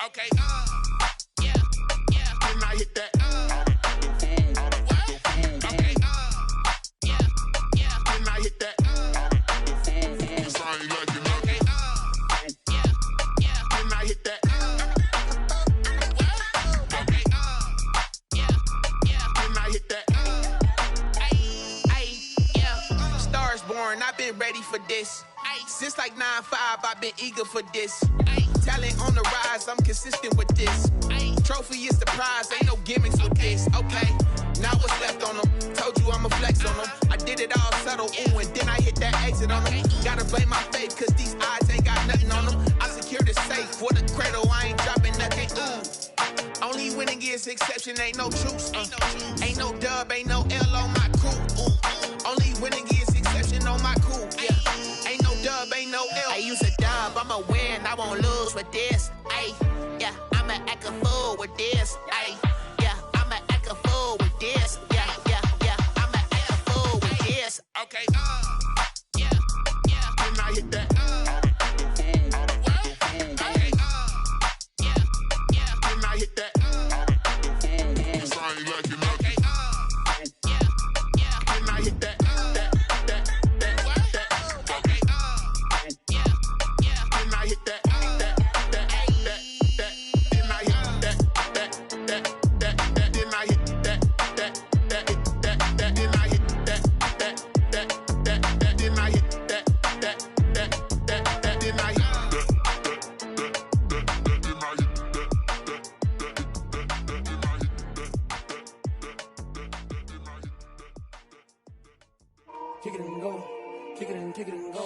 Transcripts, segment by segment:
Okay, yeah, yeah. Didn't I hit that? Okay, yeah, yeah. Didn't I hit that? Cause I ain't like it. Okay, yeah, yeah. Didn't I hit that? Okay, yeah, yeah. Didn't I hit that? Ay, yeah. Stars born, I've been ready for this. Since like 9-5, I've been eager for this. Talent on the rise, I'm consistent with this. Trophy is the prize, ain't no gimmicks with this. Okay, now what's left on them? Told you I'ma flex on them. I did it all subtle, ooh, and then I hit that exit on them. Gotta blame my faith, cause these odds ain't got nothing on them. I secure the safe for the cradle, I ain't dropping nothing, ooh. Only winning is exception, ain't no truce. Ain't no dub, ain't no L on my crew. Only winning is exception on my crew, yeah. Ain't no dub, ain't no L. I use a dub, I'ma win, I won't lose with this. Ay, yeah, I'ma act a fool with this. Ay, yeah, I'ma act a fool with this. Yeah, yeah, yeah, I'ma act a fool with this. Okay, yeah, yeah. Didn't I hit that? Okay, yeah, yeah. Didn't I hit that? Cause I ain't like it. Okay, yeah, yeah. Didn't I hit that? Kick it and go, kick it and go.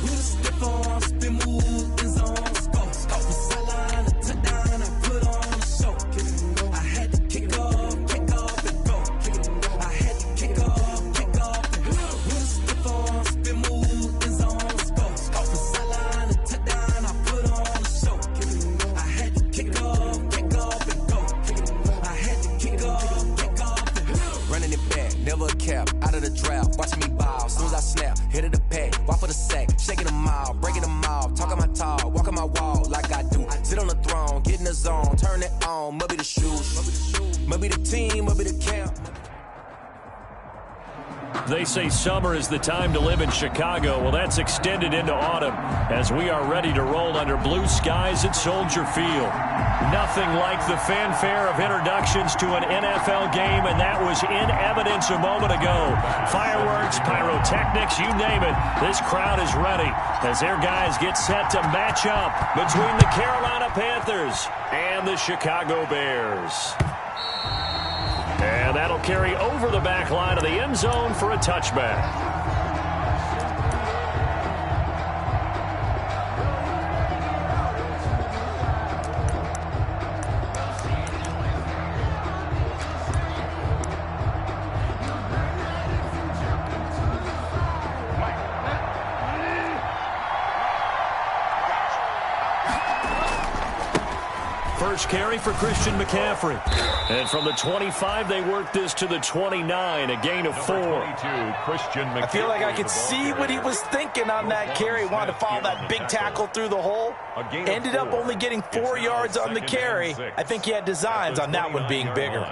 We just step on, spin, move, in zone, go. From sideline to touchdown, I put on a show. Kick it and go. I had to kick off and go. Kick it and go. I had to kick off and go. We just step on, spin, move, in zone, go. From sideline to touchdown, I put on a show. Kick it and go. I had to kick off and go. Kick it and go. I had to kick off and go. Running it back, never a cap, out of the draft. Watching me ball, soon as I snap, hit of the pack, walk for the sack, shaking them all, breaking them all, talking my talk, walking my wall like I do. Sit on the throne, get in the zone, turn it on, maybe the shoes, maybe the team, maybe the camp. They say summer is the time to live in Chicago. Well, that's extended into autumn as we are ready to roll under blue skies at Soldier Field. Nothing like the fanfare of introductions to an NFL game, and that was in evidence a moment ago. Fireworks, pyrotechnics, you name it. This crowd is ready as their guys get set to match up between the Carolina Panthers and the Chicago Bears. And that'll carry over the back line of the end zone for a touchback. First carry for Christian McCaffrey. And from the 25, they work this to the 29, a gain of 4. Christian McCaffrey. I feel like I could see what he was thinking on that carry. Wanted to follow that big tackle through the hole. Ended up only getting 4 yards on the carry. I think he had designs on that one being bigger.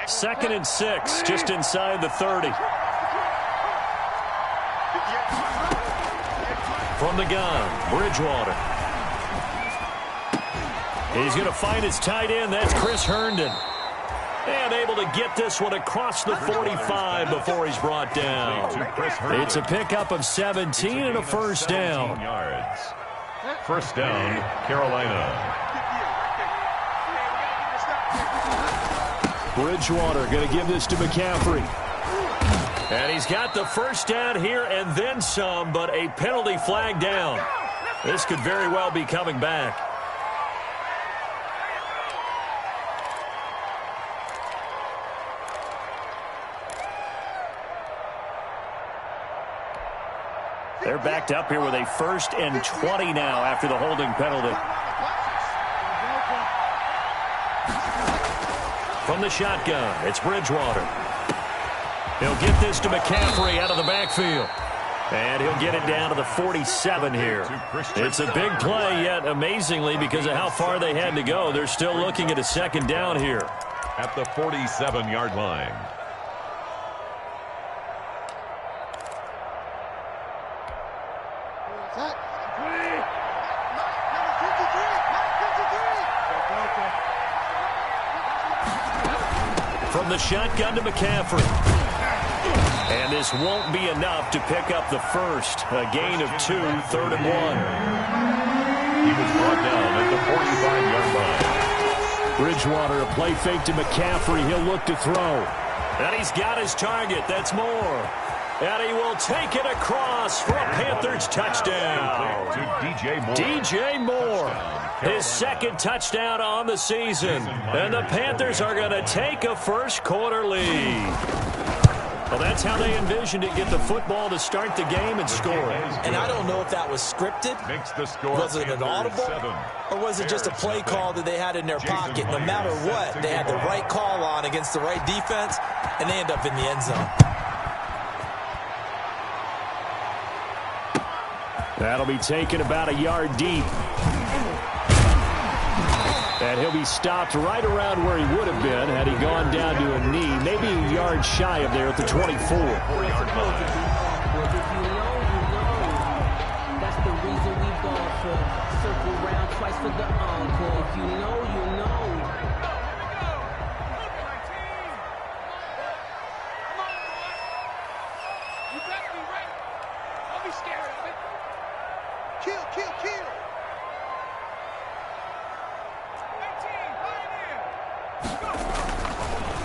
Second and 6, just inside the 30. From the gun, Bridgewater. He's going to find his tight end. That's Chris Herndon. And able to get this one across the 45 before he's brought down. It's a pickup of 17 and a first down. First down, Carolina. Bridgewater going to give this to McCaffrey. And he's got the first down here and then some, but a penalty flag down. This could very well be coming back. They're backed up here with a 1st and 20 now after the holding penalty. From the shotgun, it's Bridgewater. He'll get this to McCaffrey out of the backfield. And he'll get it down to the 47 here. It's a big play, yet amazingly, because of how far they had to go, they're still looking at a second down here. At the 47-yard line. From the shotgun to McCaffrey. And this won't be enough to pick up the first. A gain of 2, 3rd and 1. He was brought down at the 45-yard line. Bridgewater, a play fake to McCaffrey. He'll look to throw. And he's got his target. That's more. And he will take it across for a Panthers touchdown. To DJ Moore. DJ Moore. His second touchdown on the season. And the Panthers are going to take a first-quarter lead. Well, that's how they envisioned it, get the football to start the game and score it. And I don't know if that was scripted. Was it an audible? Or was it just a play call that they had in their pocket? No matter what, they had the right call on against the right defense, and they end up in the end zone. That'll be taken about a yard deep. And he'll be stopped right around where he would have been had he gone down to a knee, maybe a yard shy of there at the 24. That's the reason we ball for. Circle round twice for the encore. If you know, you know. You better be ready. Don't be scared of it. Kill, kill, kill.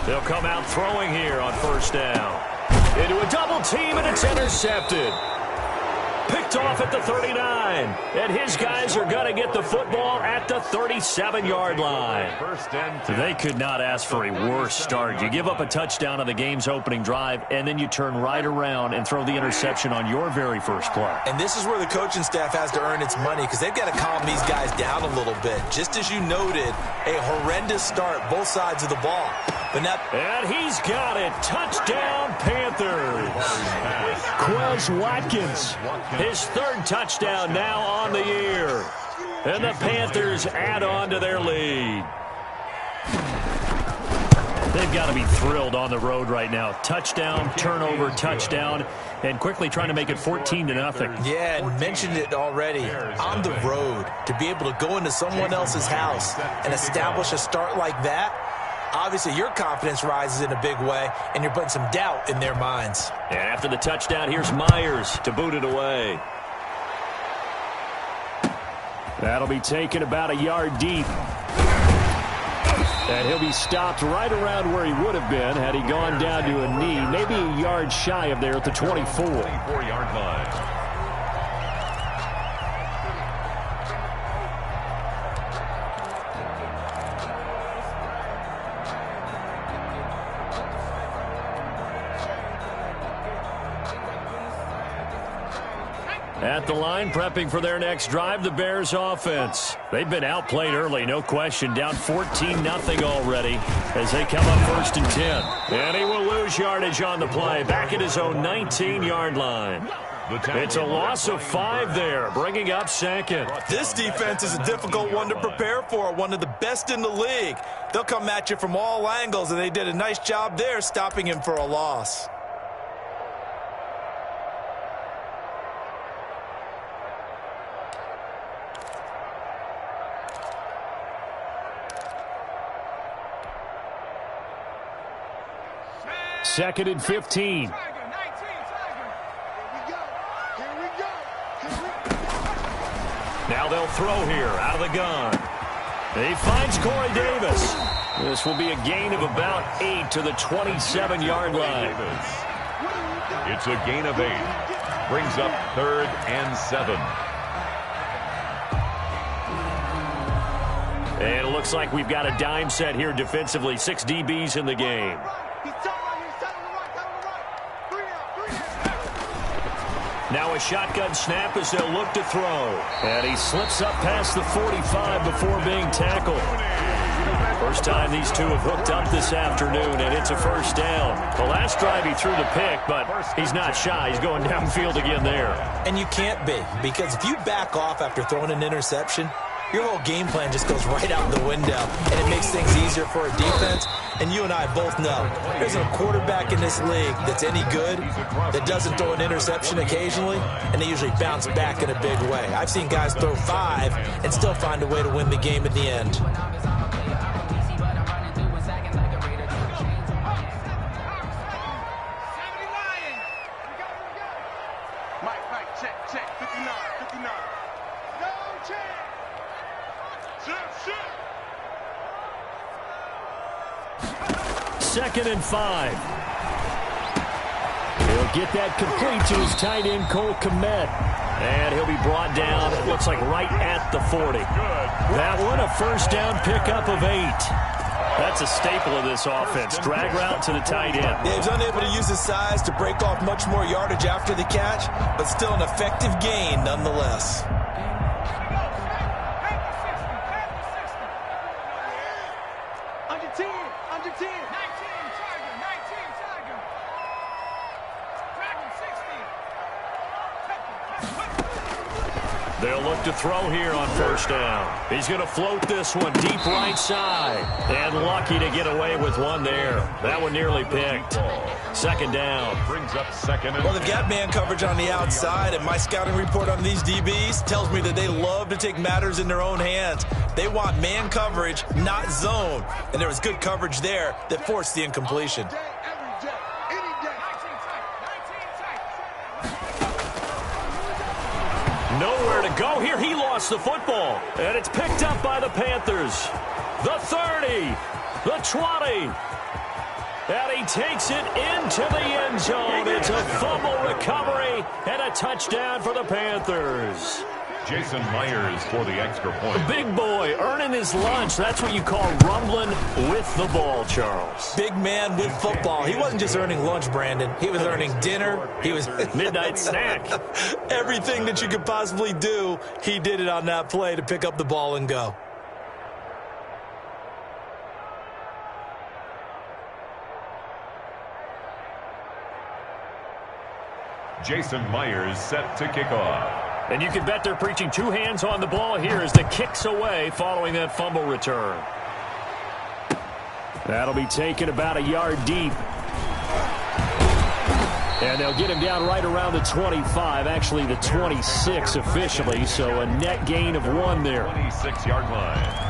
They'll come out throwing here on first down. Into a double team, and it's intercepted. Picked off at the 39. And his guys are going to get the football at the 37-yard line. They could not ask for a worse start. You give up a touchdown on the game's opening drive, and then you turn right around and throw the interception on your very first play. And this is where the coaching staff has to earn its money, because they've got to calm these guys down a little bit. Just as you noted, a horrendous start, both sides of the ball. And he's got it. Touchdown, Panthers. Quez Watkins, his third touchdown now on the year. And the Panthers add on to their lead. They've got to be thrilled on the road right now. Touchdown, turnover, touchdown, and quickly trying to make it 14-0. Yeah, and mentioned it already. On the road, to be able to go into someone else's house and establish a start like that, obviously your confidence rises in a big way, and you're putting some doubt in their minds. And after the touchdown, here's Myers to boot it away. That'll be taken about a yard deep. And he'll be stopped right around where he would have been had he gone down to a knee, maybe a yard shy of there at the 24. 24-yard line. At the line, prepping for their next drive, the Bears offense. They've been outplayed early, no question. Down 14-0 already as they come up 1st and 10. And he will lose yardage on the play, back at his own 19-yard line. It's a loss of 5 there, bringing up 2nd. This defense is a difficult one to prepare for, one of the best in the league. They'll come at you from all angles, and they did a nice job there stopping him for a loss. Second and 15. Now they'll throw here out of the gun. He finds Corey Davis. This will be a gain of about 8 to the 27-yard line. It's a gain of 8. Brings up 3rd and 7. And it looks like we've got a dime set here defensively. 6 DBs in the game. Now a shotgun snap as they'll look to throw. And he slips up past the 45 before being tackled. first time these two have hooked up this afternoon, and it's a first down. The last drive he threw the pick, but he's not shy. He's going downfield again there. And you can't be, because if you back off after throwing an interception, your whole game plan just goes right out the window, and it makes things easier for a defense. And you and I both know there's a quarterback in this league that's any good that doesn't throw an interception occasionally, and they usually bounce back in a big way. I've seen guys throw 5 and still find a way to win the game at the end. Mike, check, 59. No check. Shit. 2nd and 5. He'll get that complete to his tight end, Cole Kmet. And he'll be brought down, it looks like right at the 40. That one, a first down pickup of 8. That's a staple of this offense. Drag route to the tight end. Yeah, he's unable to use his size to break off much more yardage after the catch, but still an effective gain nonetheless. Under 10. 19 Tiger. Dragon 60. They'll look to throw here on first down. He's going to float this one deep right side. And lucky to get away with one there. That one nearly picked. 2nd down. Brings up 2nd and Well, they've got man coverage on the outside, and my scouting report on these DBs tells me that they love to take matters in their own hands. They want man coverage, not zone. And there was good coverage there that forced the incompletion. Every day, any day. 19 tight. Nowhere to go here. He lost the football. And it's picked up by the Panthers. The 30. The 20. And he takes it into the end zone. It's a fumble recovery and a touchdown for the Panthers. Jason Myers for the extra point. Big boy earning his lunch. That's what you call rumbling with the ball, Charles. Big man with football. He wasn't just earning lunch, Brandon. He was earning dinner. He was midnight snack. Everything that you could possibly do, he did it on that play to pick up the ball and go. Jason Myers set to kick off. And you can bet they're preaching 2 hands on the ball here as the kick's away following that fumble return. That'll be taken about a yard deep. And they'll get him down right around the 25, actually the 26 officially, so a net gain of 1 there. 26-yard line.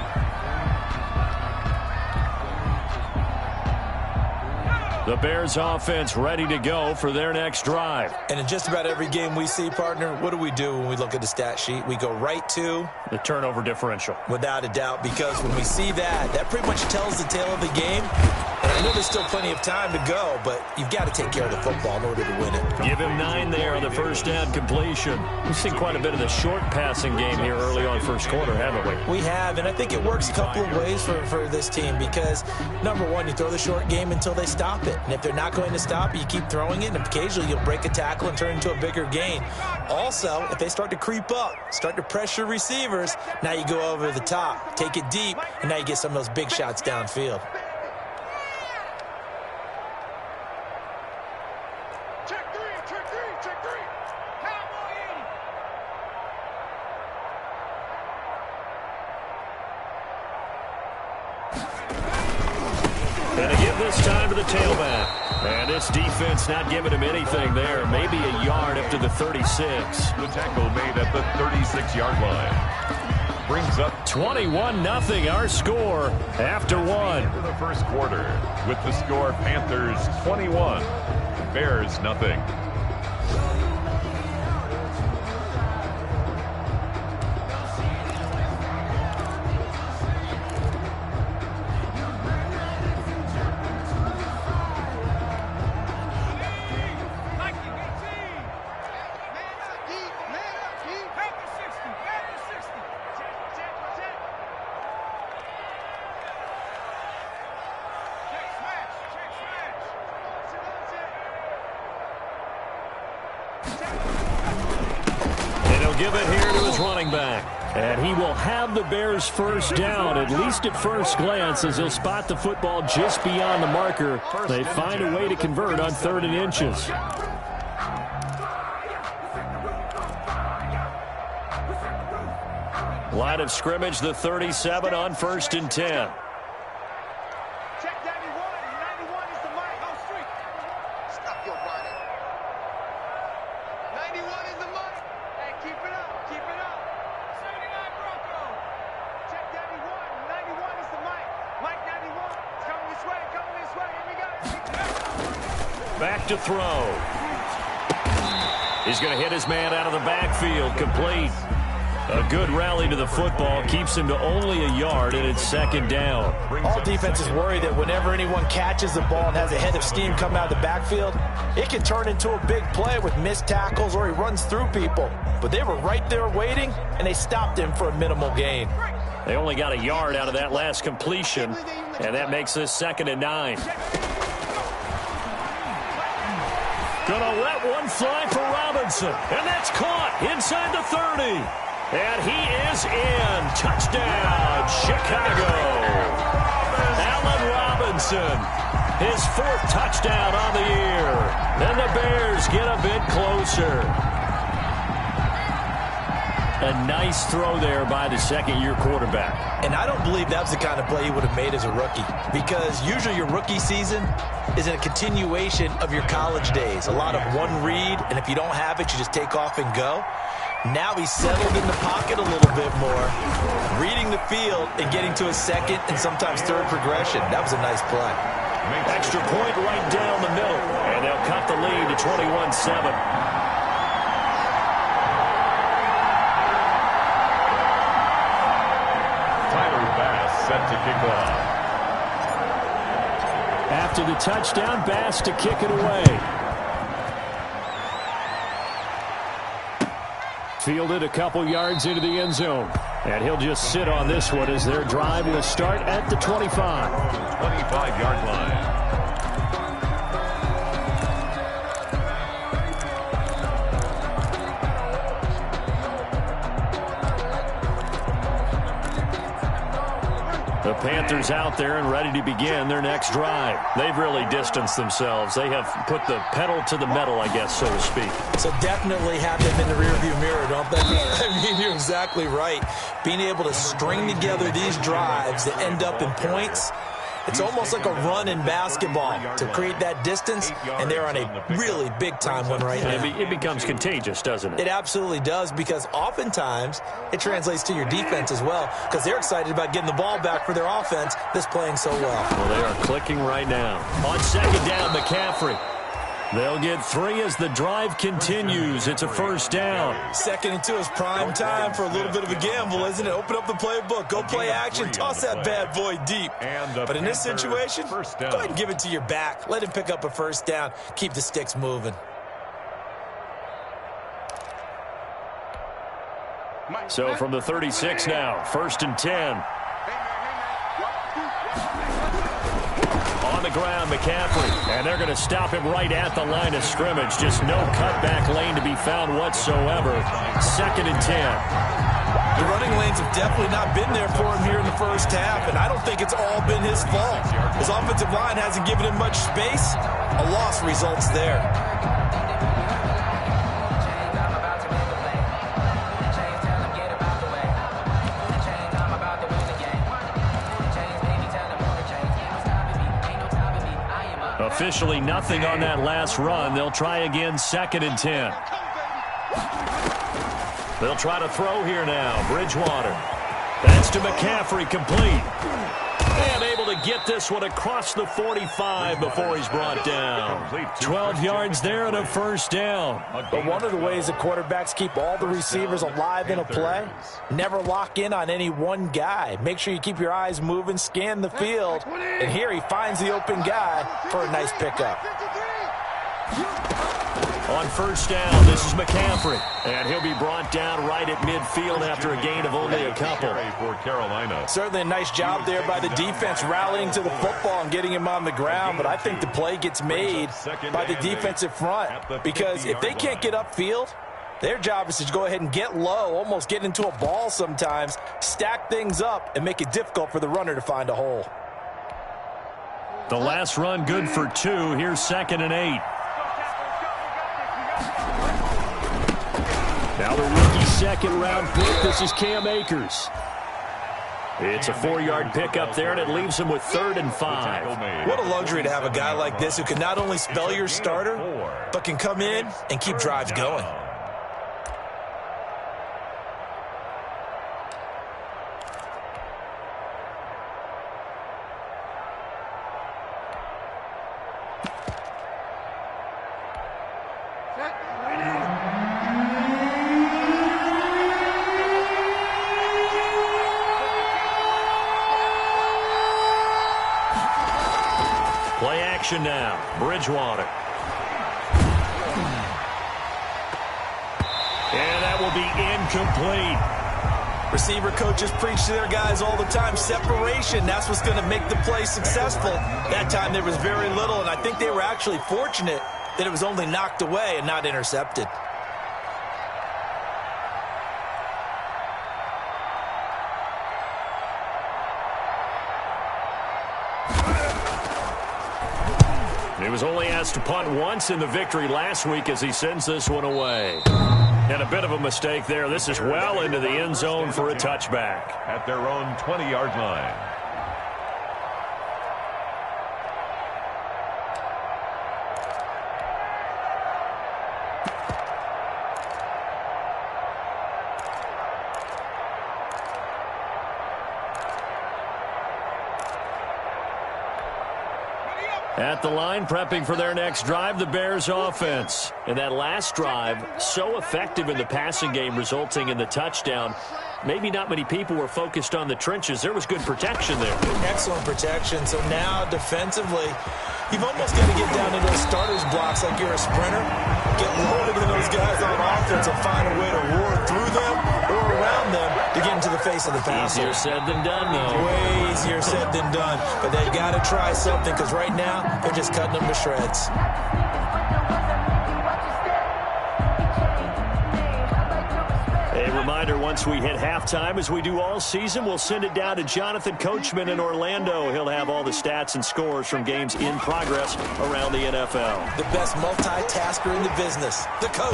The Bears offense ready to go for their next drive. And in just about every game we see, partner, what do we do when we look at the stat sheet? We go right to the turnover differential. Without a doubt, because when we see that, that pretty much tells the tale of the game. And I know there's still plenty of time to go, but you've got to take care of the football in order to win it. Give him 9 there on the first down completion. We've seen quite a bit of the short passing game here early on first quarter, haven't we? We have, and I think it works a couple of ways for this team because, number one, you throw the short game until they stop it. And if they're not going to stop it, you keep throwing it, and occasionally you'll break a tackle and turn it into a bigger gain. Also, if they start to creep up, start to pressure receivers, now you go over the top, take it deep, and now you get some of those big shots downfield. Check three. Cowboy 80. Gonna give this time to the tailback. And this defense not giving him anything there. Maybe a yard up to the 36. The tackle made at the 36-yard line. Brings up 21-0, our score after 1. into the first quarter with the score Panthers 21, Bears nothing. Give it here to his running back. And he will have the Bears first down, at least at first glance, as he'll spot the football just beyond the marker. They find a way to convert on 3rd and inches. Line of scrimmage, the 37 on 1st and 10. Check 91. 91 is the mic. Go street. Stop your running. 91 is the mic. Hey, keep it up. Keep it up. 79 Bronco. Check 91. 91 is the mic. Mic 91. It's coming this way. Coming this way. Here we go. Back to throw. He's going to hit his man out of the backfield. Complete. A good rally to the football keeps him to only a yard, and it's 2nd down. All defenses worry that whenever anyone catches the ball and has a head of steam come out of the backfield, it can turn into a big play with missed tackles or he runs through people. But they were right there waiting, and they stopped him for a minimal gain. They only got a yard out of that last completion, and that makes this 2nd and 9. Gonna let one fly for Robinson, and that's caught inside the 30. And he is in. Touchdown, Chicago. Allen Robinson, his 4th touchdown on the year. And the Bears get a bit closer. A nice throw there by the 2nd-year quarterback. And I don't believe that was the kind of play he would have made as a rookie, because usually your rookie season is a continuation of your college days. A lot of one read, and if you don't have it, you just take off and go. Now he's settled in the pocket a little bit more, reading the field and getting to a 2nd and sometimes 3rd progression. That was a nice play. Extra point right down the middle, and they'll cut the lead to 21-7. Set to kick off. After the touchdown, Bass to kick it away. Fielded a couple yards into the end zone. And he'll just sit on this one as their drive will start at the 25. 25-yard line. The Panthers out there and ready to begin their next drive. They've really distanced themselves. They have put the pedal to the metal, I guess, so to speak. So definitely have them in the rearview mirror, don't they? I mean, you're exactly right. Being able to string together these drives that end up in points, it's almost like a run in basketball to create that distance, and they're on a really big-time one right now. It becomes contagious, doesn't it? It absolutely does, because oftentimes it translates to your defense as well, because they're excited about getting the ball back for their offense that's playing so well. Well, they are clicking right now. On 2nd down, McCaffrey. They'll get 3 as the drive continues. It's a 1st down. 2nd and 2 is prime time for a little bit of a gamble, isn't it? Open up the playbook. Go play action. Toss that bad boy deep. But in this situation, go ahead and give it to your back. Let him pick up a 1st down. Keep the sticks moving. So from the 36 now, 1st and 10. On the ground, McCaffrey, and they're going to stop him right at the line of scrimmage. Just no cutback lane to be found whatsoever. 2nd and 10. The running lanes have definitely not been there for him here in the first half, and I don't think it's all been his fault. His offensive line hasn't given him much space. A loss results there. Officially nothing on that last run. They'll try again, 2nd and 10. They'll try to throw here now. Bridgewater. That's to McCaffrey, complete. And able to get this one across the 45 before he's brought down. 12 yards there and a 1st down. But one of the ways that quarterbacks keep all the receivers alive in a play, never lock in on any one guy. Make sure you keep your eyes moving, scan the field. And here he finds the open guy for a nice pickup. On 1st down, this is McCaffrey. And he'll be brought down right at midfield after a gain of only a couple. For Carolina. Certainly a nice job there by the defense rallying to the football and getting him on the ground. But I think the play gets made by the defensive front. Because if they can't get upfield, Their job is to go ahead and get low, almost get into a ball sometimes, stack things up, and make it difficult for the runner to find a hole. The last run good for 2. Here's 2nd and 8. Now the rookie second-round pick. This is Cam Akers. It's a 4-yard pickup there, and it leaves him with 3rd and 5. What a luxury to have a guy like this who can not only spell your starter, but can come in and keep drives going. Play action now. Bridgewater. And that will be incomplete. Receiver coaches preach to their guys all the time. Separation, that's what's going to make the play successful. That time there was very little, and I think they were actually fortunate that it was only knocked away and not intercepted. He was only asked to punt once in the victory last week as he sends this one away. And a bit of a mistake there. This is well into the end zone for a touchback. At their own 20-yard line. At the line, prepping for their next drive, the Bears offense. And that last drive, so effective in the passing game, resulting in the touchdown. Maybe not many people were focused on the trenches. There was good protection there. Excellent protection. So now, defensively, you've almost got to get down into those starters blocks like you're a sprinter. Get loaded in those guys on offense and find a way to roar through them or around them to get into the face of the passer. Easier said than done, though. Way easier said than done. But they've got to try something because right now they're just cutting them to shreds. A reminder, once we hit halftime, as we do all season, we'll send it down to Jonathan Coachman in Orlando. He'll have all the stats and scores from games in progress around the NFL. The best multitasker in the business, the coach.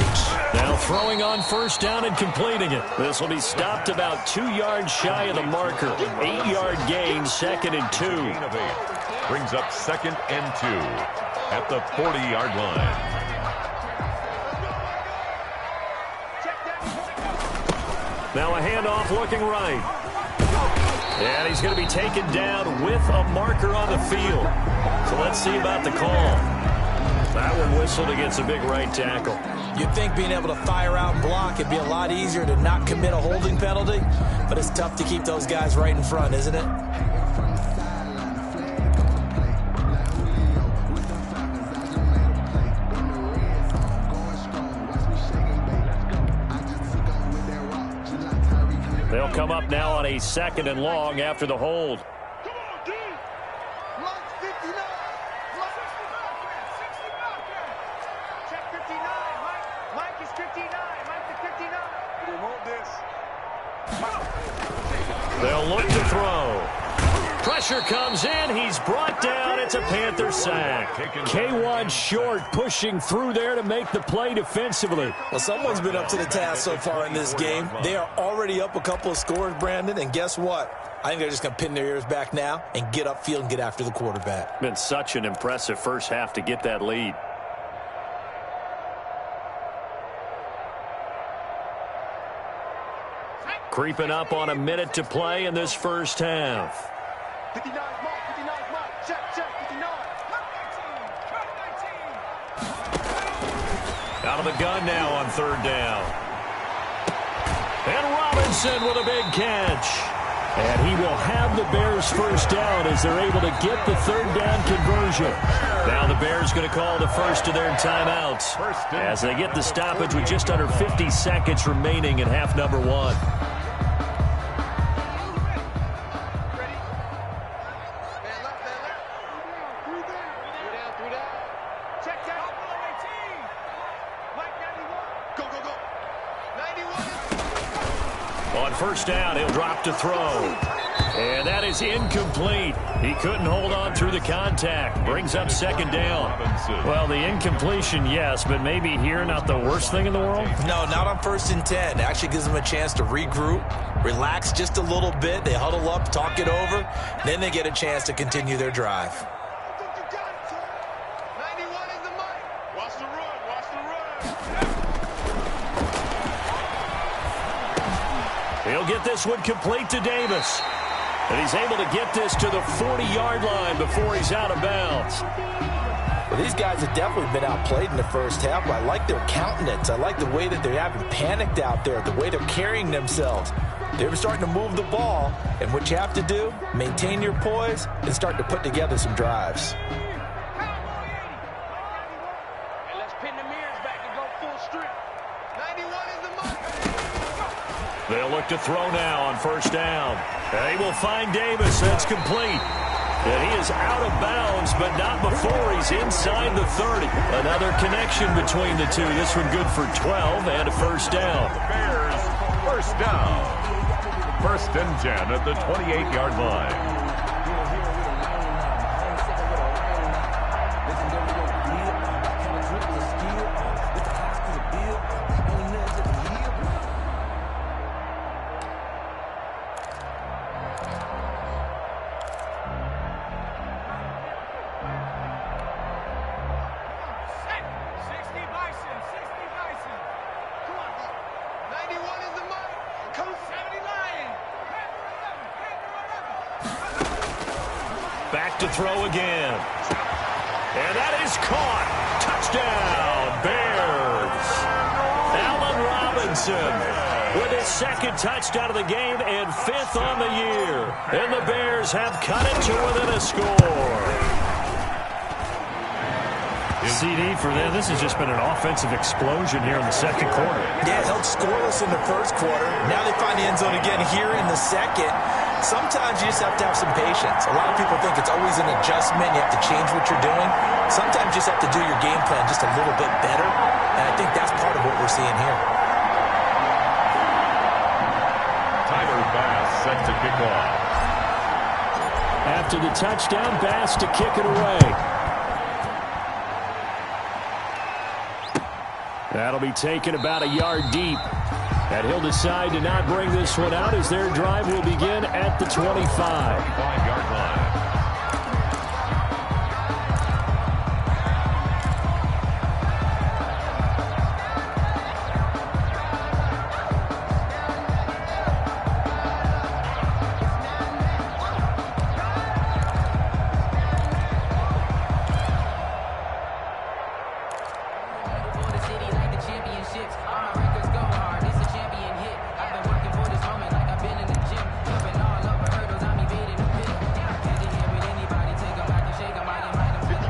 Now throwing on first down and completing it. This will be stopped about 2 yards shy of the marker. 8-yard gain, 2nd and 2. Gain of 8. Brings up 2nd and 2 at the 40-yard line. Now a handoff looking right. And he's going to be taken down with a marker on the field. So let's see about the call. That one whistled against a big right tackle. You'd think being able to fire out and block, it'd be a lot easier to not commit a holding penalty. But it's tough to keep those guys right in front, isn't it? They'll come up now on a 2nd and long after the hold. Come on, dude. Mike 59. Mike 69. Check 59. Mike is 59. Mike is 59. We want this. They'll look to throw. Pressure comes in. He's brought down. It's a Panther sack. K1 short, pushing through there to make the play defensively. Well, someone's been up to the task so far in this game. They are already up a couple of scores, Brandon, and guess what? I think they're just going to pin their ears back now and get upfield and get after the quarterback. Been such an impressive first half to get that lead. Creeping up on a minute to play in this first half. 59 mark. 59 mark. Check. 59. Out of the gun now on 3rd down. And Robinson with a big catch. And he will have the Bears first down as they're able to get the 3rd down conversion. Now the Bears going to call the first of their timeouts as they get the stoppage with just under 50 seconds remaining in half number 1. On first down, he'll drop to throw. And that is incomplete. He couldn't hold on through the contact. Brings up second down. Well, the incompletion, yes, but maybe here not the worst thing in the world? No, not on 1st and 10. It actually gives them a chance to regroup, relax just a little bit. They huddle up, talk it over. Then they get a chance to continue their drive. 91 is the mic. Watch the run. Watch the run. He'll get this one complete to Davis. And he's able to get this to the 40-yard line before he's out of bounds. Well, these guys have definitely been outplayed in the first half, but I like their countenance. I like the way that they haven't panicked out there, the way they're carrying themselves. They're starting to move the ball, and what you have to do, maintain your poise and start to put together some drives. And let's pin the mirrors back and go full strip. 91 is the mic. They'll look to throw now on first down. They will find Davis. That's complete. And he is out of bounds, but not before he's inside the 30. Another connection between the two. This one good for 12 and a first down. Bears, first down. 1st and 10 at the 28-yard line. Back to throw again. And that is caught. Touchdown, Bears. Allen Robinson with his 2nd touchdown of the game and 5th on the year. And the Bears have cut it to within a score. CD for them. This has just been an offensive explosion here in the 2nd quarter. Yeah, held scoreless in the 1st quarter. Now they find the end zone again here in the 2nd. Sometimes you just have to have some patience. A lot of people think it's always an adjustment. You have to change what you're doing. Sometimes you just have to do your game plan just a little bit better. And I think that's part of what we're seeing here. Tyler Bass set to kick off. After the touchdown, Bass to kick it away. That'll be taken about a yard deep. And he'll decide to not bring this one out as their drive will begin at the 25. 25-yard line.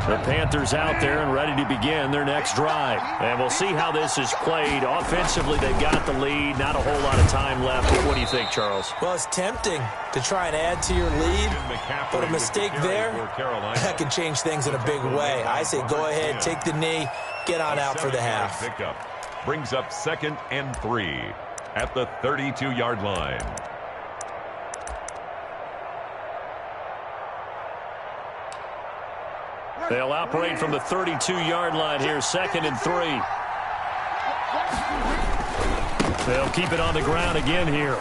The Panthers out there and ready to begin their next drive. And we'll see how this is played. Offensively, they've got the lead. Not a whole lot of time left. What do you think, Charles? Well, it's tempting to try and add to your lead, but a mistake there, that can change things in a big way. I say go ahead, take the knee, get on out for the half. Pickup brings up 2nd and 3 at the 32-yard line. They'll operate from the 32-yard line here, 2nd and 3. They'll keep it on the ground again here.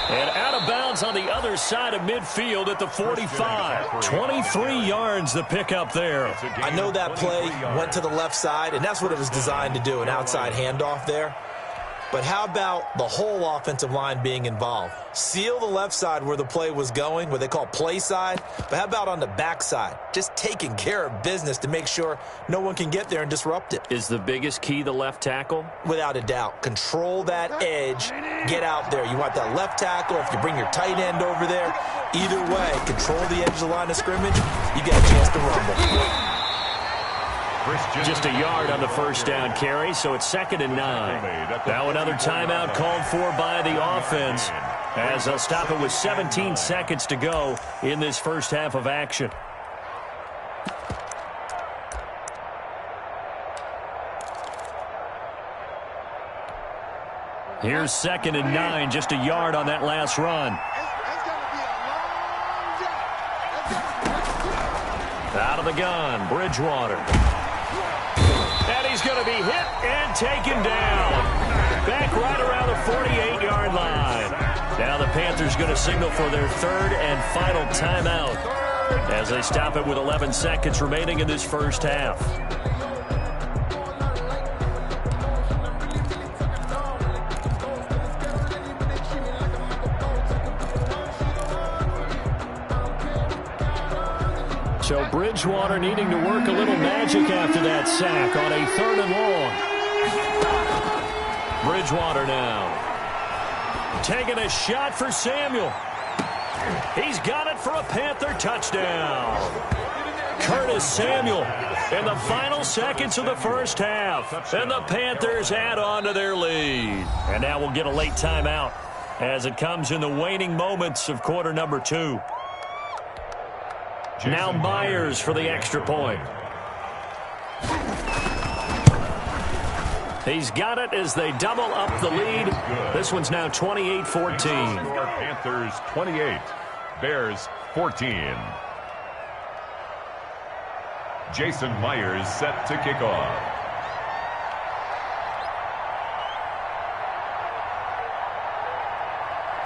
And out of bounds on the other side of midfield at the 45. 23 yards the pickup there. I know that play went to the left side, and that's what it was designed to do, an outside handoff there. But how about the whole offensive line being involved? Seal the left side where the play was going, what they call play side. But how about on the back side? Just taking care of business to make sure no one can get there and disrupt it. Is the biggest key the left tackle? Without a doubt. Control that edge. Get out there. You want that left tackle. If you bring your tight end over there, either way, control the edge of the line of scrimmage. You get a chance to rumble. Just a yard on the first down carry, so it's 2nd and 9. Now another timeout called for by the offense as they'll stop it with 17 seconds to go in this first half of action. Here's 2nd and 9, just a yard on that last run. Out of the gun, Bridgewater. And he's going to be hit and taken down. Back right around the 48-yard line. Now the Panthers going to signal for their 3rd and final timeout as they stop it with 11 seconds remaining in this first half. So Bridgewater needing to work a little magic after that sack on a 3rd and long. Bridgewater now. Taking a shot for Samuel. He's got it for a Panther touchdown. Curtis Samuel in the final seconds of the first half. And the Panthers add on to their lead. And now we'll get a late timeout as it comes in the waning moments of quarter number 2. Now Myers for the extra point. He's got it as they double up the lead. This one's now 28-14. Panthers 28, Bears 14. Jason Myers set to kick off.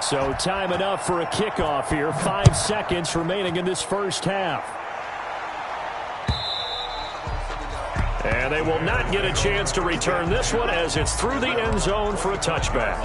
So time enough for a kickoff here. 5 seconds remaining in this first half. And they will not get a chance to return this one as it's through the end zone for a touchback.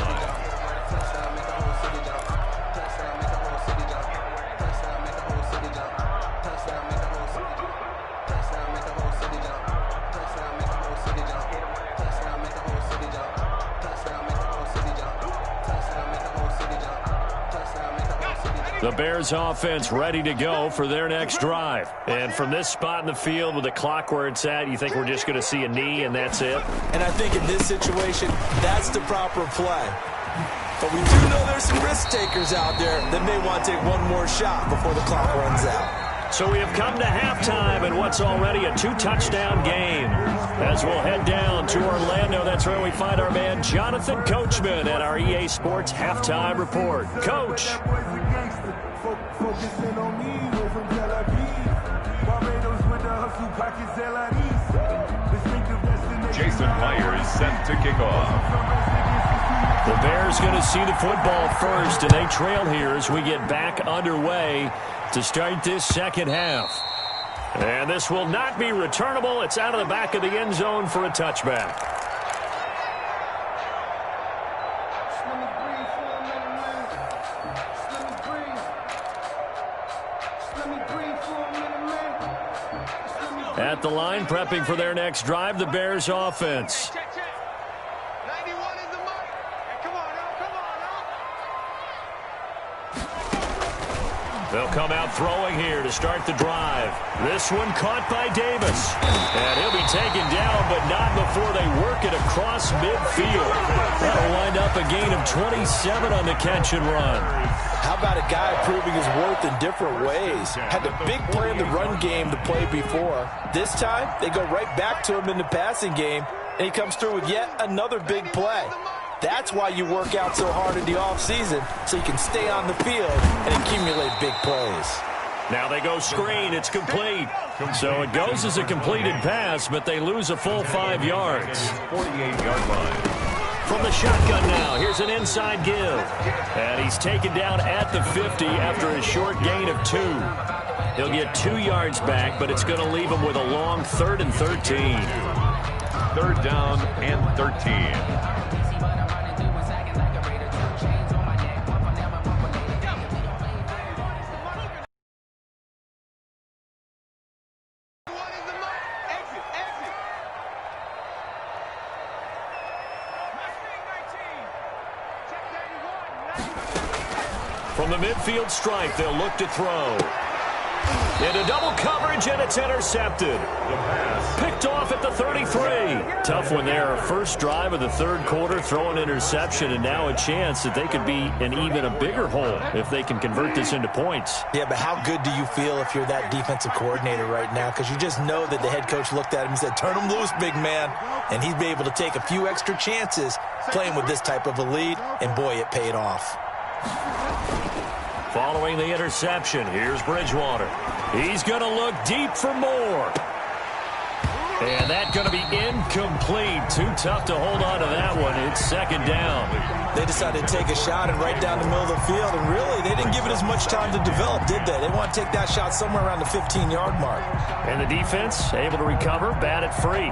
The Bears offense ready to go for their next drive. And from this spot in the field with the clock where it's at, you think we're just going to see a knee and that's it? And I think in this situation, that's the proper play. But we do know there's some risk takers out there that may want to take one more shot before the clock runs out. So we have come to halftime in what's already a 2-touchdown game. As we'll head down to Orlando, that's where we find our man Jonathan Coachman at our EA Sports Halftime Report. Coach. Jason Myers set to kick off. The Bears going to see the football first, and they trail here as we get back underway to start this second half. And this will not be returnable. It's out of the back of the end zone for a touchback. At the line, prepping for their next drive, the Bears offense. Check. 91 is the mark. Come on now. They'll come out throwing here to start the drive. This one caught by Davis. And he'll be taken down, but not before they work it across midfield. That'll wind up a gain of 27 on the catch and run. How about a guy proving his worth in different ways? Had the big play in the run game to play before. This time, they go right back to him in the passing game, and he comes through with yet another big play. That's why you work out so hard in the offseason, so you can stay on the field and accumulate big plays. Now they go screen. It's complete. So it goes as a completed pass, but they lose a full 5 yards. 48-yard line. From the shotgun now, here's an inside give. And he's taken down at the 50 after a short gain of 2. He'll get 2 yards back, but it's going to leave him with a long 3rd and 13. 3rd down and 13. From the midfield stripe, they'll look to throw. Into double coverage, and it's intercepted. The pass Picked off at the 33. Tough one there. First drive of the third quarter, throw an interception, and now a chance that they could be in even a bigger hole if they can convert this into points. Yeah, but how good do you feel if you're that defensive coordinator right now? Because you just know that the head coach looked at him and said, turn him loose, big man. And he'd be able to take a few extra chances playing with this type of a lead, and boy, it paid off. Following the interception, here's Bridgewater. He's going to look deep for more. And that's going to be incomplete. Too tough to hold on to that one. It's second down. They decided to take a shot and right down the middle of the field, and really, they didn't give it as much time to develop, did they? They want to take that shot somewhere around the 15-yard mark. And the defense able to recover, bat it free.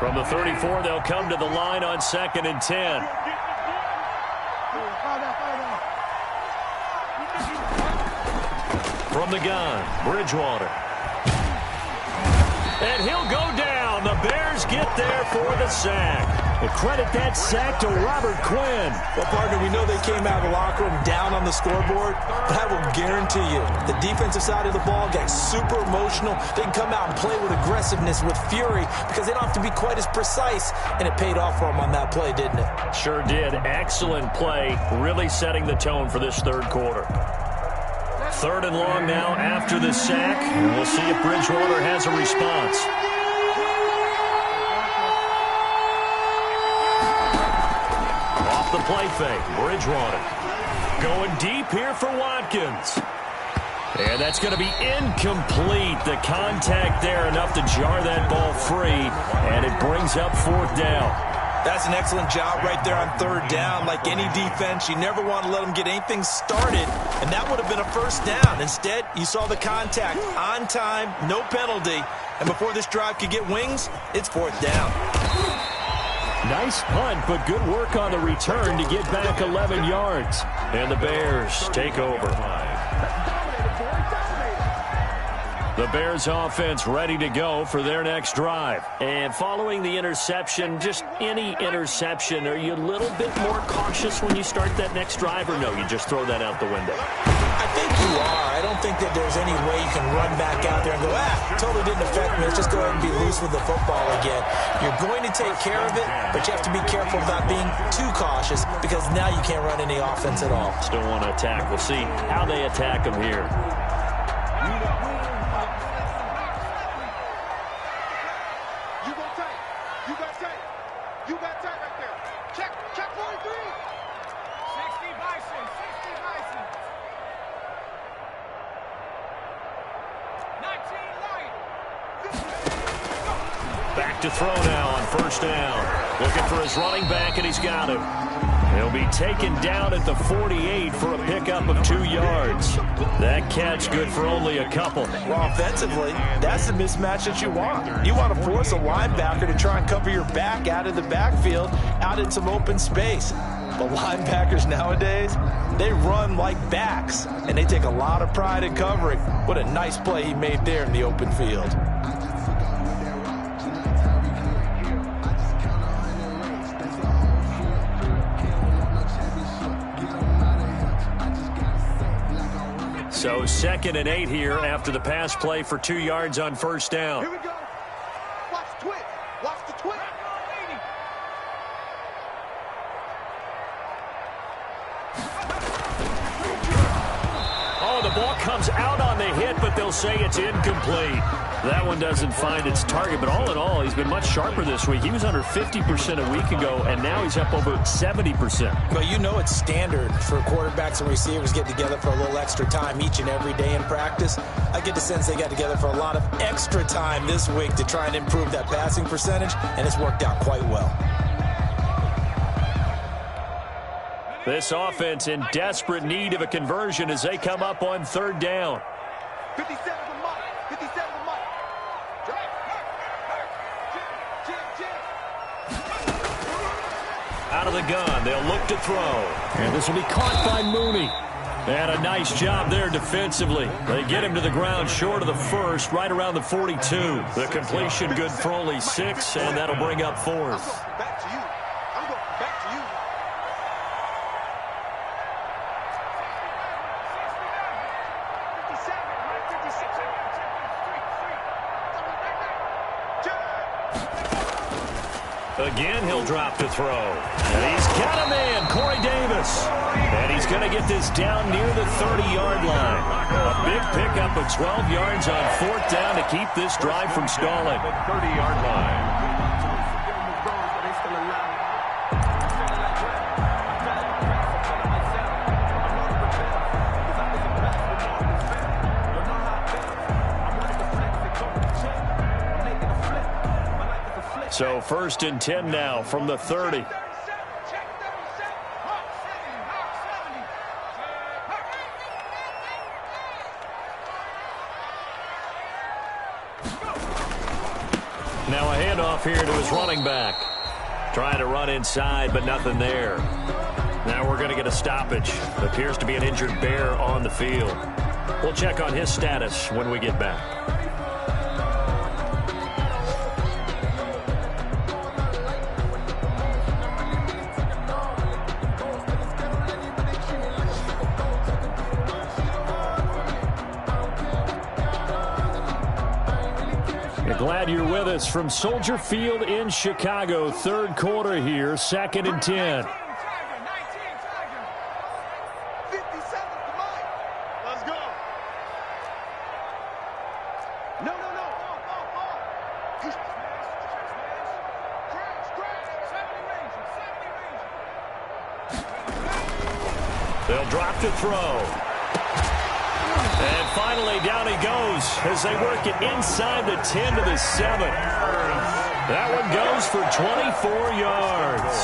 From the 34, they'll come to the line on 2nd and 10. From the gun, Bridgewater. And he'll go down. The Bears get there for the sack. We'll credit that sack to Robert Quinn. Well, partner, we know they came out of the locker room down on the scoreboard, but I will guarantee you the defensive side of the ball got super emotional. They can come out and play with aggressiveness, with fury, because they don't have to be quite as precise, and it paid off for them on that play, didn't it? Sure did. Excellent play, really setting the tone for this third quarter. 3rd and long now after the sack, and we'll see if Bridgewater has a response. Off the play fake, Bridgewater. Going deep here for Watkins. And that's going to be incomplete. The contact there enough to jar that ball free, and it brings up 4th down. That's an excellent job right there on 3rd down. Like any defense, you never want to let them get anything started, and that would have been a 1st down. Instead, you saw the contact on time, no penalty, and before this drive could get wings, it's 4th down. Nice punt, but good work on the return to get back 11 yards. And the Bears take over. The Bears offense ready to go for their next drive. And following the interception, just any interception, are you a little bit more cautious when you start that next drive, or no, you just throw that out the window? I think you are. I don't think that there's any way you can run back out there and go, totally didn't affect me. Let's just go ahead and be loose with the football again. You're going to take care of it, but you have to be careful about being too cautious, because now you can't run any offense at all. Still want to attack. We'll see how they attack them here. Back to throw now on 1st down. Looking for his running back, and he's got him. He'll be taken down at the 48 for a pickup of 2 yards. That catch good for only a couple. Well, offensively, that's the mismatch that you want. You want to force a linebacker to try and cover your back out of the backfield, out in some open space. The linebackers nowadays, they run like backs, and they take a lot of pride in covering. What a nice play he made there in the open field. So 2nd and 8 here after the pass play for 2 yards on 1st down. Here we go. Watch the twist. Watch the twist. Oh, the ball comes out on the hit, but they'll say it's incomplete. That one doesn't find its target, but all in all, he's been much sharper this week. He was under 50% a week ago, and now he's up over 70%. But you know it's standard for quarterbacks and receivers get together for a little extra time each and every day in practice. I get the sense they got together for a lot of extra time this week to try and improve that passing percentage, and it's worked out quite well. This offense in desperate need of a conversion as they come up on 3rd down. 57 to Mike. 57 to Mike. Out of the gun, they'll look to throw. And this will be caught by Mooney. And a nice job there defensively. They get him to the ground short of the 1st, right around the 42. The completion good for only 6, and that'll bring up 4th. Back to you. I'm going back to you. Again, he'll drop the throw. And he's got a man, Corey Davis. And he's going to get this down near the 30-yard line. A big pickup of 12 yards on 4th down to keep this drive from stalling. 30-yard line. So 1st and 10 now from the 30. Now a handoff here to his running back. Trying to run inside, but nothing there. Now we're going to get a stoppage. Appears to be an injured Bear on the field. We'll check on his status when we get back. Glad you're with us from Soldier Field in Chicago. 3rd quarter here, 2nd and 10. 57 to Mike. Let's go. No. They'll drop to throw. And finally, down he goes as they work it inside the 10 to the 7. That one goes for 24 yards.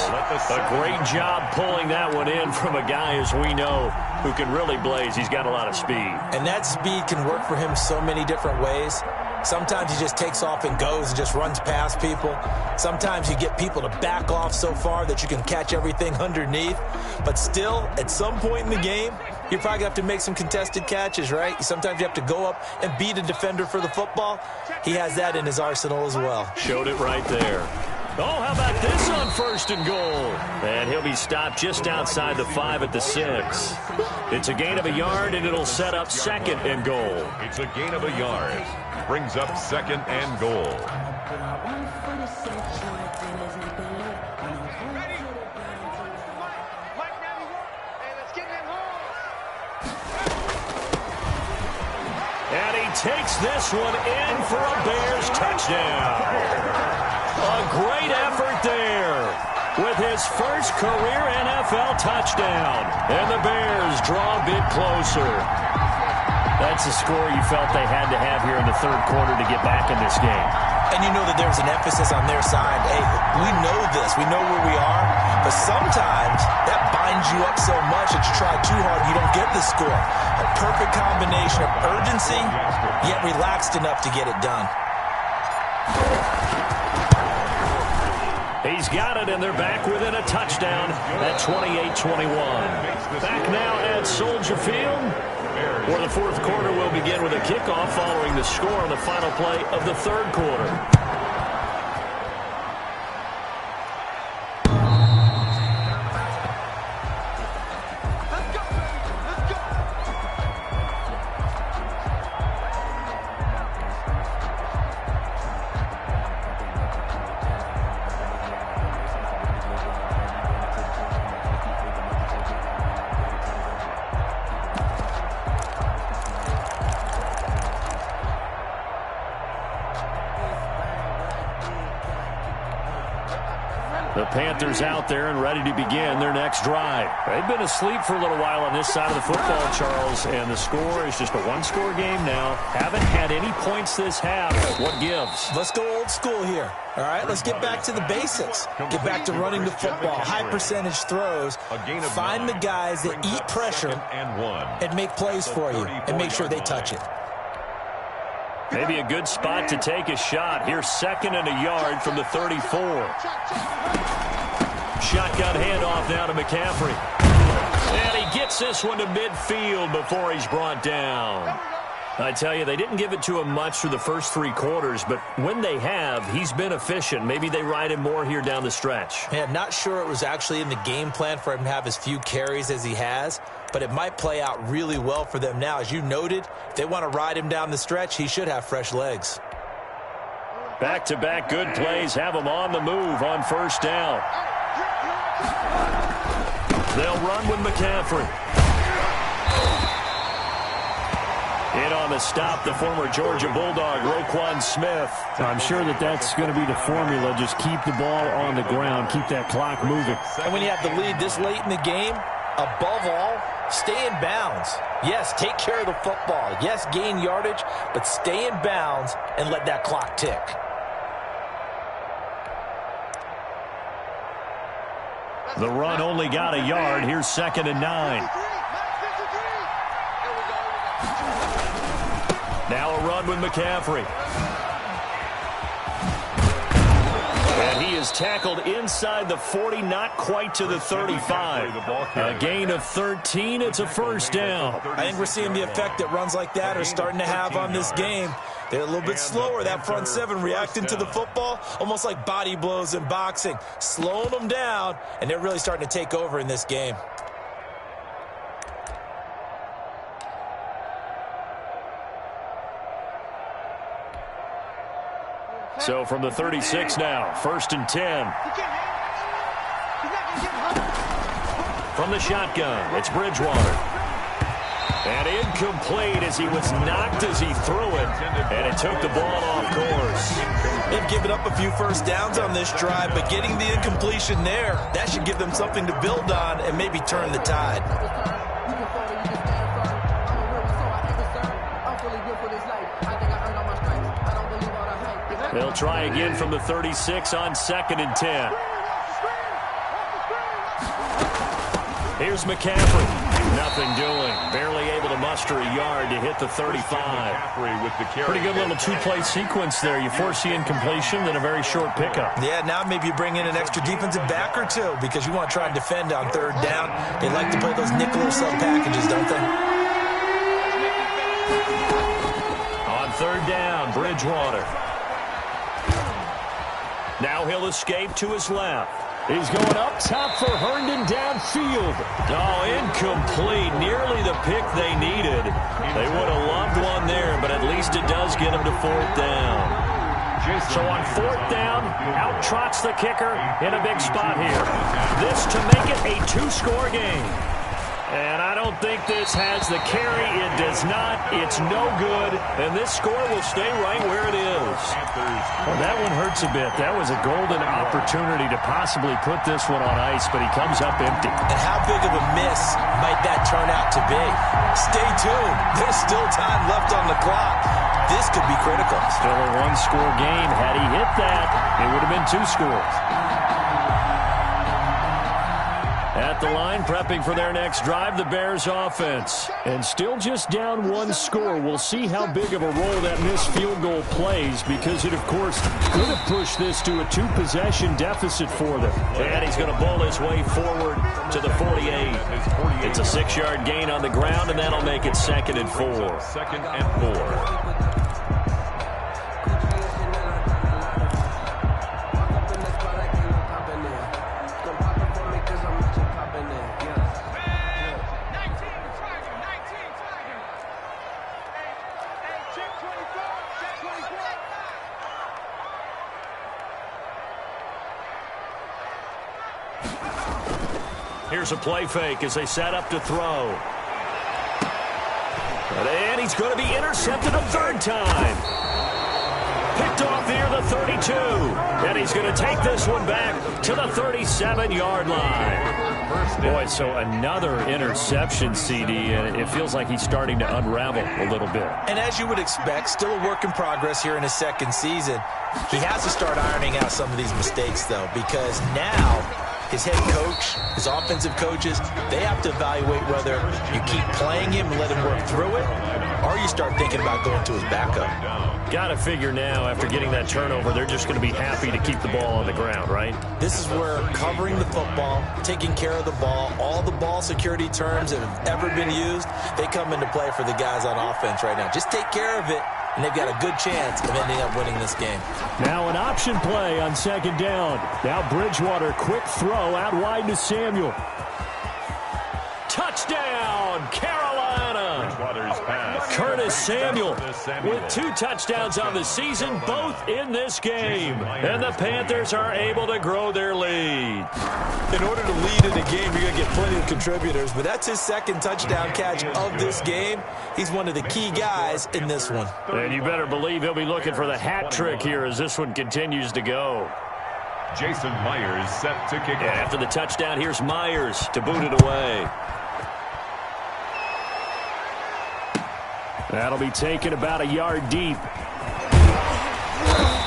A great job pulling that one in from a guy, as we know, who can really blaze. He's got a lot of speed. And that speed can work for him so many different ways. Sometimes he just takes off and goes and just runs past people. Sometimes you get people to back off so far that you can catch everything underneath. But still, at some point in the game, you probably have to make some contested catches, right? Sometimes you have to go up and beat a defender for the football. He has that in his arsenal as well. Showed it right there. Oh, how about this on 1st and goal? And he'll be stopped just outside the 5 at the 6. It's a gain of a yard, and it'll set up 2nd and goal. It's a gain of a yard. Brings up 2nd and goal. And he takes this one in for a Bears touchdown. A great effort there with his first career NFL touchdown. And the Bears draw a bit closer. That's a score you felt they had to have here in the 3rd quarter to get back in this game. And you know that there's an emphasis on their side. Hey, we know this. We know where we are. But sometimes that binds you up so much that you try too hard, you don't get the score. A perfect combination of urgency, yet relaxed enough to get it done. He's got it, and they're back within a touchdown at 28-21. Back now at Soldier Field, where the 4th quarter will begin with a kickoff following the score on the final play of the 3rd quarter. The Panthers out there and ready to begin their next drive. They've been asleep for a little while on this side of the football, Charles, and the score is just a one-score game now. Haven't had any points this half. What gives? Let's go old school here. All right, let's get back to the basics. Get back to running the football, high percentage throws. Find the guys that eat pressure and make plays for you and make sure they touch it. Maybe a good spot to take a shot. Here's 2nd and a yard from the 34. Shotgun handoff now to McCaffrey. And he gets this one to midfield before he's brought down. I tell you, they didn't give it to him much through the first 3 quarters, but when they have, he's been efficient. Maybe they ride him more here down the stretch. Yeah, not sure it was actually in the game plan for him to have as few carries as he has, but it might play out really well for them now. As you noted, if they want to ride him down the stretch, he should have fresh legs. Back-to-back good plays have them on the move on first down. They'll run with McCaffrey. In on the stop, the former Georgia Bulldog, Roquan Smith. I'm sure that's going to be the formula. Just keep the ball on the ground. Keep that clock moving. And when you have the lead this late in the game, above all, stay in bounds. Yes, take care of the football. Yes, gain yardage, but stay in bounds and let that clock tick. The run only got a yard. Here's 2nd and 9. Now a run with McCaffrey. And he is tackled inside the 40, not quite to the 35. A gain of 13. It's a first down. I think we're seeing the effect that runs like that are starting to have on this game. They're a little bit slower, that front seven, reacting to the football, almost like body blows in boxing, slowing them down, and they're really starting to take over in this game. So from the 36 now, 1st and 10. From the shotgun, it's Bridgewater. And incomplete as he was knocked as he threw it. And it took the ball off course. They've given up a few first downs on this drive, but getting the incompletion there, that should give them something to build on and maybe turn the tide. They'll try again from the 36 on 2nd and 10. Here's McCaffrey. Nothing doing. Barely able to muster a yard to hit the 35. Pretty good little two-play sequence there. You force the incompletion, then a very short pickup. Yeah, now maybe you bring in an extra defensive back or two because you want to try and defend on 3rd down. They like to play those nickel or sub packages, don't they? On 3rd down, Bridgewater. Now he'll escape to his left. He's going up top for Herndon downfield. Oh, incomplete. Nearly the pick they needed. They would have loved one there, but at least it does get them to 4th down. So on 4th down, out trots the kicker in a big spot here. This to make it a 2-score game. And I don't think this has the carry. It does not. It's no good. And this score will stay right where it is. Well, that one hurts a bit. That was a golden opportunity to possibly put this one on ice, but he comes up empty. And how big of a miss might that turn out to be? Stay tuned. There's still time left on the clock. This could be critical. Still a 1-score game. Had he hit that, it would have been 2 scores. At the line, prepping for their next drive, the Bears offense. And still just down 1 score. We'll see how big of a role that missed field goal plays because it, of course, could have pushed this to a 2-possession deficit for them. And he's going to bowl his way forward to the 48. It's a 6-yard gain on the ground, and that'll make it 2nd and 4. 2nd and 4. Here's a play fake as they set up to throw. And he's going to be intercepted a 3rd time. Picked off near the 32. And he's going to take this one back to the 37-yard line. Boy, so another interception, CD, and it feels like he's starting to unravel a little bit. And as you would expect, still a work in progress here in his 2nd season. He has to start ironing out some of these mistakes, though, because now his head coach, his offensive coaches, they have to evaluate whether you keep playing him and let him work through it, or you start thinking about going to his backup. Got to figure now, after getting that turnover, they're just going to be happy to keep the ball on the ground, right? This is where covering the football, taking care of the ball, all the ball security terms that have ever been used, they come into play for the guys on offense right now. Just take care of it, and they've got a good chance of ending up winning this game. Now an option play on 2nd down. Now Bridgewater, quick throw out wide to Samuel. Touchdown, Carolina! Bridgewater's pass. Curtis Samuel with 2 touchdowns on the season, both in this game. And the Panthers are able to grow their lead. In order to lead in a game, you're going to get plenty of contributors, but that's his 2nd touchdown catch of this game. He's one of the key guys in this one. And you better believe he'll be looking for the hat trick here as this one continues to go. Jason Myers set to kick off. After the touchdown, here's Myers to boot it away. That'll be taken about a yard deep.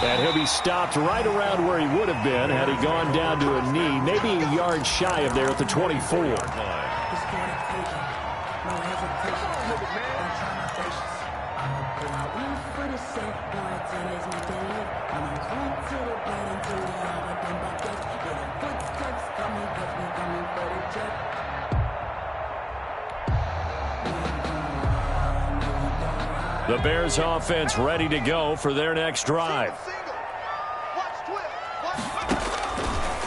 And he'll be stopped right around where he would have been had he gone down to a knee, maybe a yard shy of there at the 24. The Bears offense ready to go for their next drive.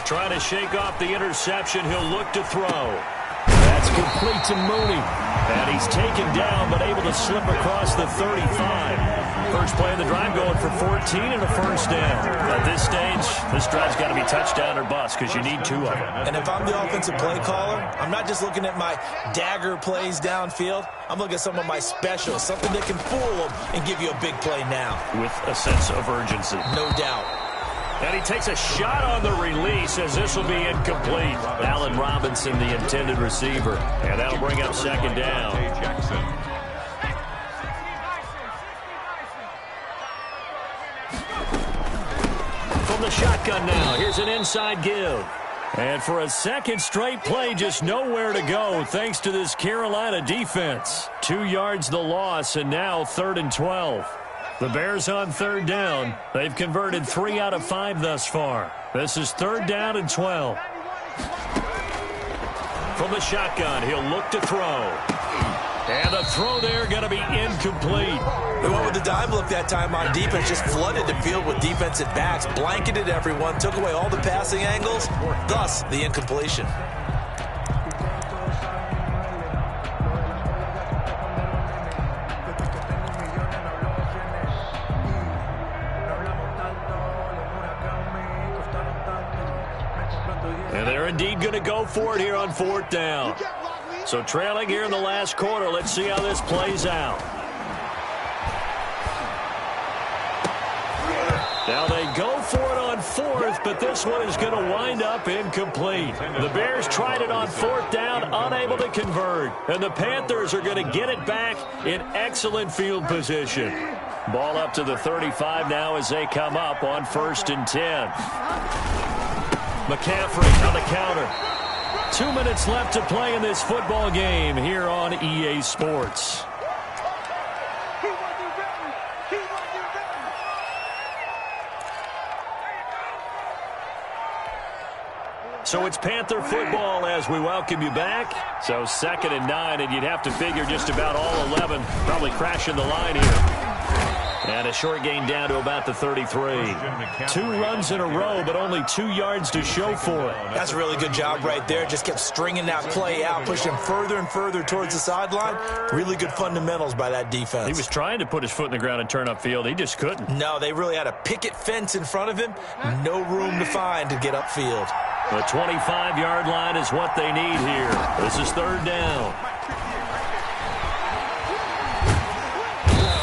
Trying to shake off the interception. He'll look to throw. That's complete to Mooney. And he's taken down but able to slip across the 35. First play of the drive going for 14 and a first down. At this stage, this drive's got to be touchdown or bust because you need 2 of them. And if I'm the offensive play caller, I'm not just looking at my dagger plays downfield. I'm looking at some of my specials, something that can fool them and give you a big play now. With a sense of urgency. No doubt. And he takes a shot on the release as this will be incomplete. Allen Robinson, the intended receiver. And that'll bring up 2nd down. Jackson. From the shotgun now, here's an inside give. And for a 2nd straight play, just nowhere to go thanks to this Carolina defense. 2 yards the loss, and now 3rd and 12. The Bears on 3rd down. They've converted 3 out of 5 thus far. This is 3rd down and 12. From the shotgun, he'll look to throw. And the throw there going to be incomplete. They went with the dime look that time on defense, just flooded the field with defensive backs, blanketed everyone, took away all the passing angles, thus the incompletion. And they're indeed going to go for it here on 4th down. So trailing here in the last quarter, let's see how this plays out. Now they go for it on 4th, but this one is going to wind up incomplete. The Bears tried it on 4th down, unable to convert. And the Panthers are going to get it back in excellent field position. Ball up to the 35 now as they come up on 1st and 10. McCaffrey on the counter. 2 minutes left to play in this football game here on EA Sports. So it's Panther football as we welcome you back. So 2nd and 9, and you'd have to figure just about all 11 probably crashing the line here. And a short gain down to about the 33. 2 runs in a row, but only 2 yards to show for it. That's a really good job right there. Just kept stringing that play out, pushing him further and further towards the sideline. Really good fundamentals by that defense. He was trying to put his foot in the ground and turn upfield. He just couldn't. No, they really had a picket fence in front of him. No room to find to get upfield. The 25-yard line is what they need here. This is 3rd down.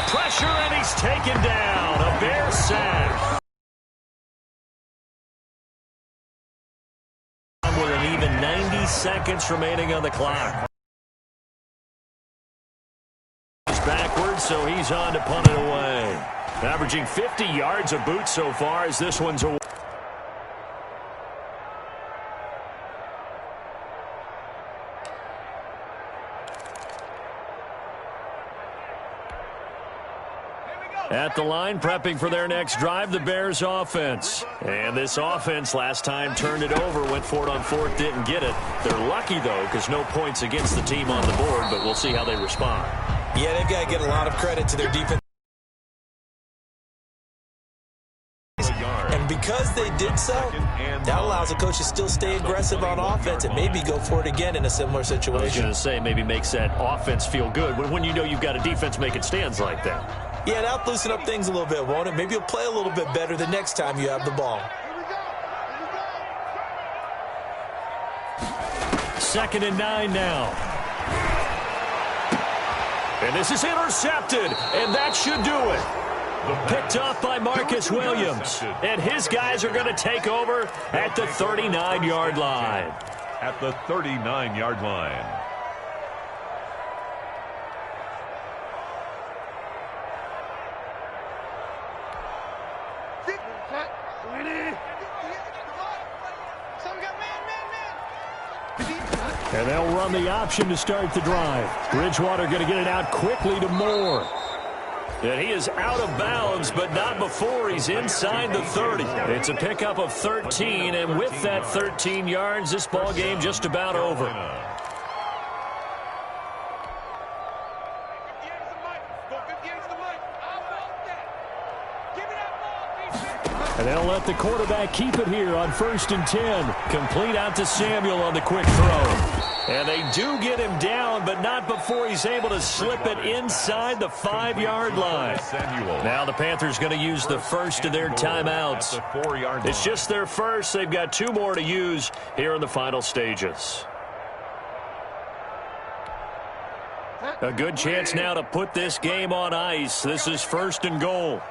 Pressure, and he's taken down. A Bear sack. With an even 90 seconds remaining on the clock. He's backwards, so he's on to punt it away. Averaging 50 yards a boot so far as this one's away. At the line, prepping for their next drive, the Bears offense. And this offense last time turned it over, went for it on 4th, didn't get it. They're lucky, though, because no points against the team on the board, but we'll see how they respond. Yeah, they've got to get a lot of credit to their defense. And And because they did so, that allows the coach to still stay aggressive on offense and maybe go for it again in a similar situation. I was going to say, maybe makes that offense feel good when you know you've got a defense making stands like that. Yeah, that'll loosen up things a little bit, won't it? Maybe you'll play a little bit better the next time you have the ball. 2nd and 9 now. And this is intercepted, and that should do it. Picked off by Marcus Williams. And his guys are going to take over at the 39-yard line. At the 39-yard line. And they'll run the option to start the drive. Bridgewater going to get it out quickly to Moore. And he is out of bounds, but not before he's inside the 30. It's a pickup of 13, and with that 13 yards, this ball game just about over. And they'll let the quarterback keep it here on 1st and 10. Complete out to Samuel on the quick throw. And they do get him down, but not before he's able to slip it inside the 5-yard line. Now the Panthers going to use the first of their timeouts. It's just their first. They've got 2 more to use here in the final stages. A good chance now to put this game on ice. This is 1st and goal.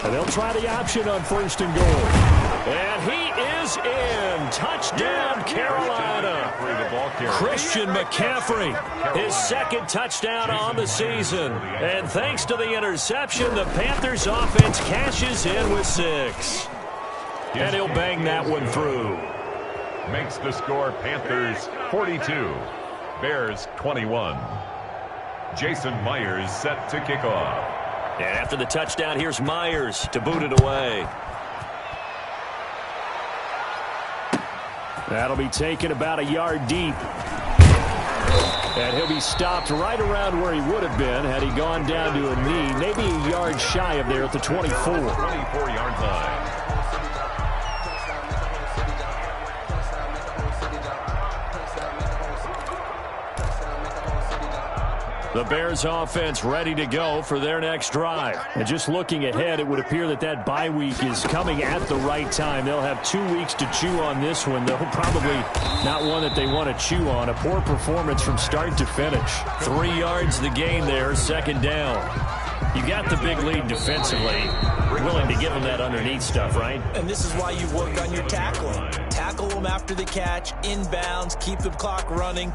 And they'll try the option on 1st and goal. And he is in. Touchdown, Carolina. Christian McCaffrey, his 2nd touchdown on the season. And thanks to the interception, the Panthers offense cashes in with 6. And he'll bang that one through. Makes the score Panthers 42, Bears 21. Jason Myers set to kick off. And after the touchdown, here's Myers to boot it away. That'll be taken about a yard deep. And he'll be stopped right around where he would have been had he gone down to a knee, maybe a yard shy of there at the 24. 24-yard line. The Bears offense ready to go for their next drive. And just looking ahead, it would appear that that bye week is coming at the right time. They'll have 2 weeks to chew on this one. They'll probably not one that they want to chew on. A poor performance from start to finish. 3 yards the gain there, 2nd down. You got the big lead defensively. Willing to give them that underneath stuff, right? And this is why you work on your tackling. Tackle them after the catch, inbounds, keep the clock running.